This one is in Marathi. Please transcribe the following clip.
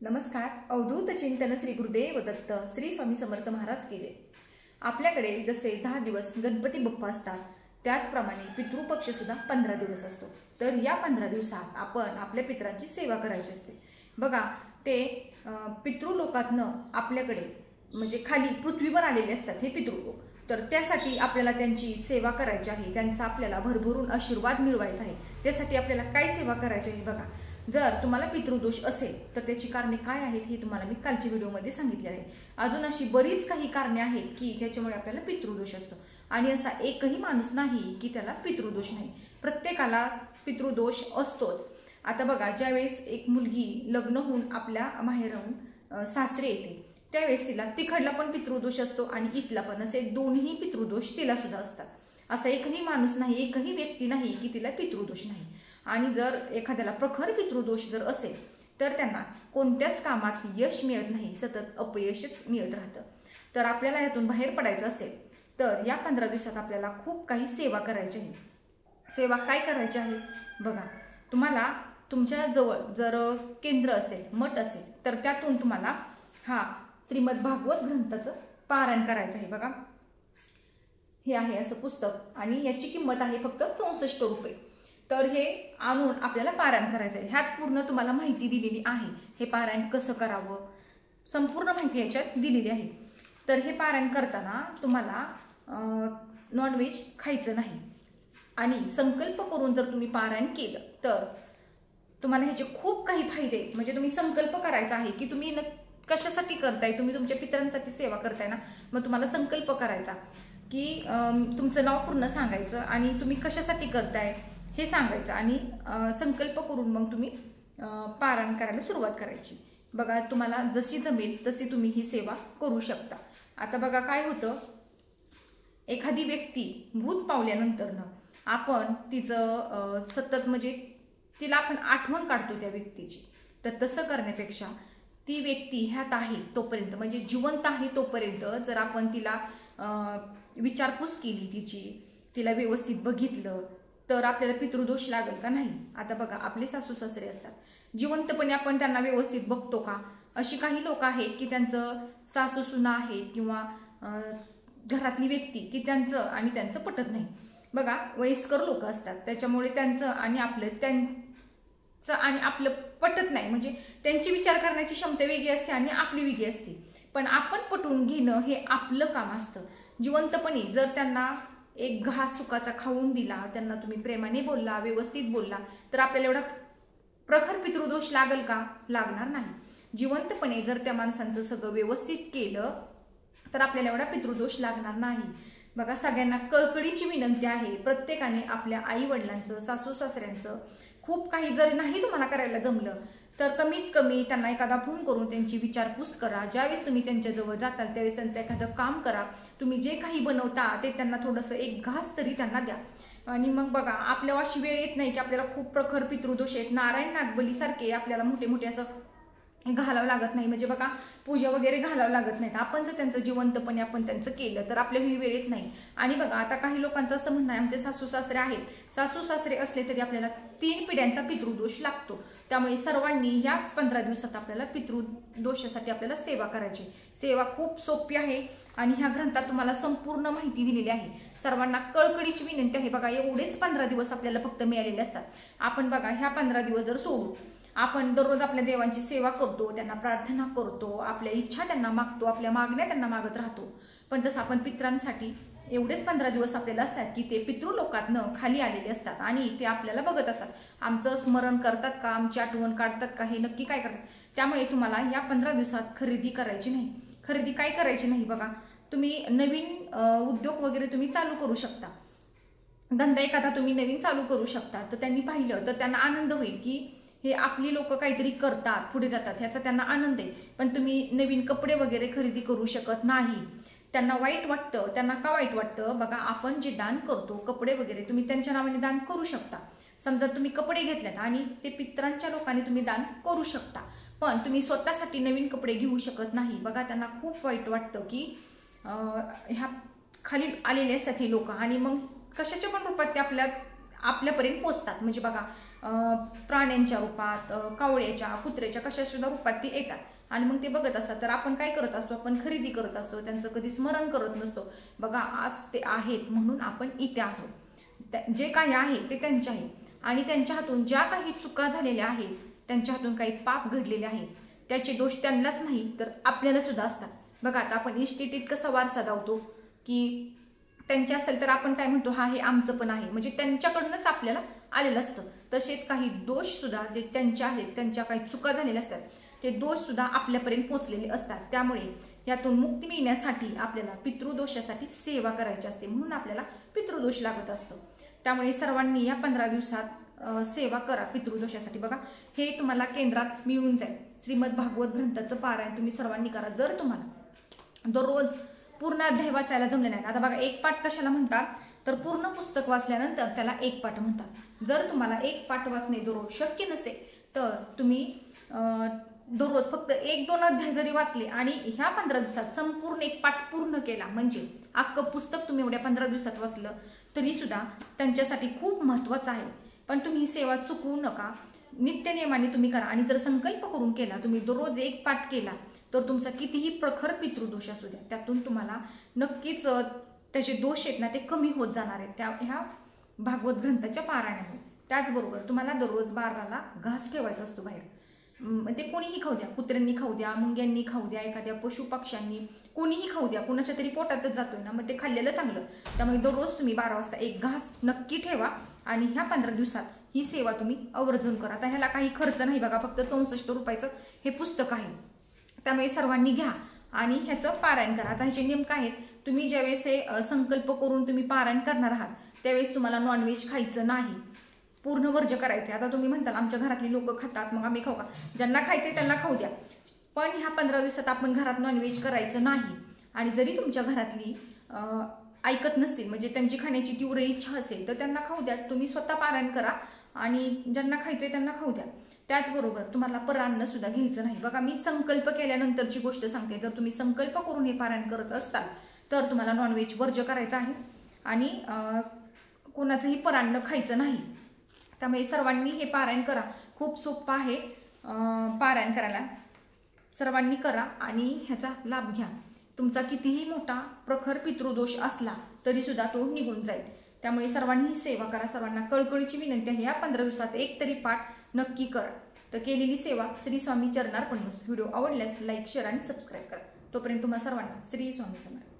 नमस्कार. अवधूत चिंतन श्री गुरुदेव दत्त श्री स्वामी समर्थ महाराज की जय. आपल्याकडे जसे 10 दिवस गणपती बाप्पा असतात त्याचप्रमाणे पितृपक्ष सुद्धा 15 दिवस असतो. तर या 15 दिवसात आपण आपल्या पितरांची सेवा करायची असते. बघा, ते पितृलोकातनं आपल्याकडे म्हणजे खाली पृथ्वीवर आलेले असतात हे पितृलोक. तर त्यासाठी आपल्याला त्यांची सेवा करायची आहे, त्यांचा आपल्याला भरभरून आशीर्वाद मिळवायचा आहे. त्यासाठी आपल्याला काय सेवा करायची आहे बघा. जर तुम्हाला पितृदोष असेल तर त्याची कारणे काय आहेत हे तुम्हाला मी कालच्या व्हिडिओमध्ये सांगितले आहे. अजून अशी बरीच काही कारणे आहेत की त्याच्यामुळे आपल्याला पितृदोष असतो. आणि असा एकही माणूस नाही की त्याला पितृदोष नाही. प्रत्येकाला पितृदोष असतोच. आता बघा, ज्यावेळेस एक मुलगी लग्न होऊन आपल्या माहेरहून सासरे येते त्यावेळेस तिला तिकडला पण पितृदोष असतो आणि इथला पण, असे दोन्ही पितृदोष तिला सुद्धा असतात. असा एकही माणूस नाही, एकही व्यक्ती नाही की तिला पितृदोष नाही. आणि जर एखाद्याला प्रखर पितृदोष जर असेल तर त्यांना कोणत्याच कामात यश मिळत नाही, सतत अपयशच मिळत राहतं. तर आपल्याला यातून बाहेर पडायचं असेल तर या 15 दिवसात आपल्याला खूप काही सेवा करायची आहे. सेवा काय करायची आहे बघा. तुम्हाला तुमच्या जवळ जर केंद्र असेल, मठ असेल तर त्यातून तुम्हाला हा श्रीमद भागवत ग्रंथाचं पारायण करायचं आहे. बघा, हे आहे असं पुस्तक आणि याची किंमत आहे फक्त 64 रुपये. तर हे आणून आपल्याला पारायण करायचं आहे. ह्यात पूर्ण तुम्हाला माहिती दिलेली आहे. हे पारायण कसं करावं संपूर्ण माहिती याच्यात दिलेली आहे. तर हे पारायण करताना तुम्हाला नॉनव्हेज खायचं नाही आणि संकल्प करून जर तुम्ही पारायण केलं तर तुम्हाला ह्याचे खूप काही फायदे. म्हणजे तुम्ही संकल्प करायचा आहे की तुम्ही कशासाठी करताय, तुम्ही तुमच्या पितरांसाठी सेवा करताय ना, मग तुम्हाला संकल्प करायचा की तुमचं नाव पूर्ण सांगायचं आणि तुम्ही कशासाठी करताय हे सांगायचं आणि संकल्प करून मग तुम्ही पारायण करायला सुरुवात करायची. बघा, तुम्हाला जशी जमेल तशी तुम्ही ही सेवा करू शकता. आता बघा काय होतं, एखादी व्यक्ती भूत पावल्यानंतर आपण तिचं सतत म्हणजे तिला आपण आठवण काढतो त्या व्यक्तीची. तर तसं करण्यापेक्षा ती व्यक्ती ह्यात आहे तोपर्यंत, म्हणजे जिवंत आहे तोपर्यंत जर आपण तिला विचारपूस केली, तिला व्यवस्थित बघितलं तर आपल्याला पितृदोष लागेल का नाही. आता बघा, आपले सासू सासरे असतात, जिवंतपणे आपण त्यांना व्यवस्थित बघतो का. अशी काही लोक आहेत की त्यांचं सासू सुना आहेत किंवा घरातली व्यक्ती की त्यांचं पटत नाही. बघा, वयस्कर लोक असतात त्याच्यामुळे त्यांचं आणि आपलं पटत नाही. म्हणजे त्यांची विचार करण्याची क्षमता वेगळी असते आणि आपली वेगळी असते. पण आपण पटवून घेणं हे आपलं काम असतं. जिवंतपणे जर त्यांना एक घास सुखाचा खाऊन दिला, त्यांना तुम्ही प्रेमाने बोलला, व्यवस्थित बोलला तर आपल्याला एवढा प्रखर पितृदोष लागेल का? लागणार नाही. जिवंतपणे जर त्या माणसांचं सगळं व्यवस्थित केलं तर आपल्याला एवढा पितृदोष लागणार नाही. बघा, सगळ्यांना कळकळीची विनंती आहे, प्रत्येकाने आपल्या आई वडिलांचं, सासू सासऱ्यांचं खूप काही जर नाही तुम्हाला करायला जमलं तर कमीत कमी त्यांना एखादा फोन करून त्यांची विचारपूस करा. ज्यावेळेस तुम्ही त्यांच्याजवळ जाताल त्यावेळेस त्यांचं एखादं काम करा. तुम्ही जे काही बनवता ते त्यांना थोडंसं एक घास तरी त्यांना द्या. आणि मग बघा, आपल्याला अशी वेळ येत नाही की आपल्याला खूप प्रखर पितृदोष आहेत. नारायण नागबलीसारखे आपल्याला मोठे मोठे असं घालावं लागत नाही. म्हणजे बघा, पूजा वगैरे घालावं लागत नाहीत. आपण जर त्यांचं जिवंतपणे आपण त्यांचं केलं तर आपल्या ही वेळ येत नाही. आणि बघा, आता काही लोकांचं असं म्हणणं आहे, आमचे सासू सासरे आहेत, सासू सासरे असले तरी आपल्याला 3 पिढ्यांचा पितृदोष लागतो. त्यामुळे सर्वांनी या 15 दिवसात आपल्याला पितृदोषासाठी आपल्याला सेवा करायची. सेवा खूप सोपी आहे आणि ह्या ग्रंथात तुम्हाला संपूर्ण माहिती दिलेली आहे. सर्वांना कळकळीची विनंती आहे. बघा, एवढेच 15 दिवस आपल्याला फक्त मिळालेले असतात. आपण बघा, ह्या 15 दिवस जर सोडू, आपण दररोज आपल्या देवांची सेवा करतो, त्यांना प्रार्थना करतो, आपल्या इच्छा त्यांना मागतो, आपल्या मागण्या त्यांना मागत राहतो. पण तसं आपण पितरांसाठी एवढेच 15 दिवस आपल्याला असतात की ते पितृलोकातनं खाली आलेले असतात आणि ते आपल्याला बघत असतात. आमचं स्मरण करतात का, आमची आठवण काढतात का, हे नक्की काय करतात. त्यामुळे तुम्हाला या 15 दिवसात खरेदी करायची नाही. खरेदी काय करायची नाही बघा, तुम्ही नवीन उद्योग वगैरे तुम्ही चालू करू शकता. धंदा एखादा तुम्ही नवीन चालू करू शकता. तर त्यांनी पाहिलं तर त्यांना आनंद होईल की हे आपली लोक काहीतरी करतात, पुढे जातात, ह्याचा त्यांना आनंद आहे. पण तुम्ही नवीन कपडे वगैरे खरेदी करू शकत नाही. त्यांना वाईट वाटतं. त्यांना का वाईट वाटतं बघा, आपण जे दान करतो कपडे वगैरे तुम्ही त्यांच्या नावाने दान करू शकता. समजा तुम्ही कपडे घेतलेत आणि ते पितरांच्या लोकांनी तुम्ही दान करू शकता, पण तुम्ही स्वतःसाठी नवीन कपडे घेऊ शकत नाही. बघा, त्यांना खूप वाईट वाटतं की ह्या खाली आलेले असतात हे लोक आणि मग कशाच्या पण रूपात ते आपल्यापर्यंत पोचतात. म्हणजे बघा प्राण्यांच्या रूपात, कावळ्याच्या, कुत्र्याच्या, कशा सुद्धा रूपात ते येतात आणि मग ते बघत असतात. तर आपण काय करत असतो, आपण खरेदी करत असतो, त्यांचं कधी स्मरण करत नसतो. बघा आज ते आहेत म्हणून आपण इथे आहोत. जे काही आहे ते त्यांचे आहे आणि त्यांच्या हातून ज्या काही चुका झालेल्या आहेत, त्यांच्या हातून काही पाप घडलेले आहेत, त्याचे दोष त्यांनाच नाही तर आपल्याला सुद्धा असतात. बघा आता आपण इस्टेटीत कसा वारसा दावतो की त्यांचे असेल तर आपण काय म्हणतो, हा हे आमचं पण आहे, म्हणजे त्यांच्याकडूनच आपल्याला आलेलं असतं. तसेच काही दोष सुद्धा जे त्यांचे आहेत, त्यांच्या काही चुका झालेल्या असतात, ते दोष सुद्धा आपल्यापर्यंत पोहोचलेले असतात. त्यामुळे यातून मुक्ती मिळण्यासाठी आपल्याला पितृदोषासाठी सेवा करायची असते, म्हणून आपल्याला पितृदोष लागत असतो. त्यामुळे सर्वांनी या 15 दिवसात सेवा करा पितृदोषासाठी. बघा हे तुम्हाला केंद्रात मिळून जाईल. श्रीमद भागवत ग्रंथाचं पारायण तुम्ही सर्वांनी करा. जर तुम्हाला दररोज पूर्ण अध्याय वाचायला जमले नाही, आता बघा एक पाठ कशाला म्हणतात, तर पूर्ण पुस्तक वाचल्यानंतर त्याला एक पाठ म्हणतात. जर तुम्हाला एक पाठ वाचणे दररोज शक्य नसेल तर तुम्ही दररोज फक्त 1-2 अध्याय जरी वाचले आणि ह्या 15 दिवसात संपूर्ण एक पाठ पूर्ण केला, म्हणजे अख्खं पुस्तक तुम्ही एवढ्या 15 दिवसात वाचलं तरी सुद्धा त्यांच्यासाठी खूप महत्वाचं आहे. पण तुम्ही ही सेवा चुकवू नका. नित्यनियमाने तुम्ही करा आणि जर संकल्प करून केला, तुम्ही दररोज एक पाठ केला तर तुमचा कितीही प्रखर पितृदोष असू द्या, त्यातून तुम्हाला नक्कीच त्याचे दोष आहेत ना ते कमी होत जाणार आहेत ह्या भागवत ग्रंथाच्या पारायणाने. त्याचबरोबर तुम्हाला दररोज बाराला घास ठेवायचा असतो बाहेर. ते कोणीही खाऊ द्या, कुत्र्यांनी खाऊ द्या, मुंग्यांनी खाऊ द्या, एखाद्या पशु पक्ष्यांनी, कोणीही खाऊ द्या, कुणाच्या तरी पोटातच जातोय ना, मग ते खाल्लेलं चांगलं. त्यामुळे दररोज तुम्ही 12 वाजता एक घास नक्की ठेवा आणि ह्या 15 दिवसात ही सेवा तुम्ही आवर्जून करा. आता ह्याला काही खर्च नाही बघा, फक्त 64 रुपयाचं हे पुस्तक आहे. त्यामुळे सर्वांनी घ्या आणि ह्याचं पारायण करा. आता ह्याचे नियम काय आहेत, तुम्ही ज्यावेळेस हे संकल्प करून तुम्ही पारायण करणार आहात त्यावेळेस तुम्हाला नॉनव्हेज खायचं नाही, पूर्ण वर्ज्य करायचे. आता तुम्ही म्हणताल आमच्या घरातली लोक खातात मग आम्ही खाऊ का, ज्यांना खायचंय त्यांना खाऊ द्या. पण ह्या 15 दिवसात आपण घरात नॉनव्हेज करायचं नाही. आणि जरी तुमच्या घरातली ऐकत नसतील, म्हणजे त्यांची खाण्याची तीव्र इच्छा असेल तर त्यांना खाऊ द्या. तुम्ही स्वतः पारायण करा आणि ज्यांना खायचंय त्यांना खाऊ द्या. त्याचबरोबर तुम्हाला परान्न सुद्धा घ्यायचं नाही. बघा मी संकल्प केल्यानंतरची गोष्ट सांगते. जर तुम्ही संकल्प करून हे पारायण करत असताल तर तुम्हाला नॉनव्हेज वर्ज्य करायचं आहे आणि कोणाचंही परान्न खायचं नाही. त्यामुळे सर्वांनी हे पारायण करा. खूप सोपं आहे पारायण करायला. सर्वांनी करा आणि ह्याचा लाभ घ्या. तुमचा कितीही मोठा प्रखर पितृदोष असला तरी सुद्धा तो निघून जाईल. त्यामुळे सर्वांनी सेवा करा. सर्वांना कळकळीची विनंती आहे, या 15 दिवसात एक तरी पाठ नक्की करा. तर केलेली सेवा श्री स्वामी चरणार्पण वस्तू. व्हिडिओ आवडल्यास लाईक, शेअर आणि सबस्क्राईब करा. तोपर्यंत तुम्हा सर्वांना श्री स्वामी समर्थ.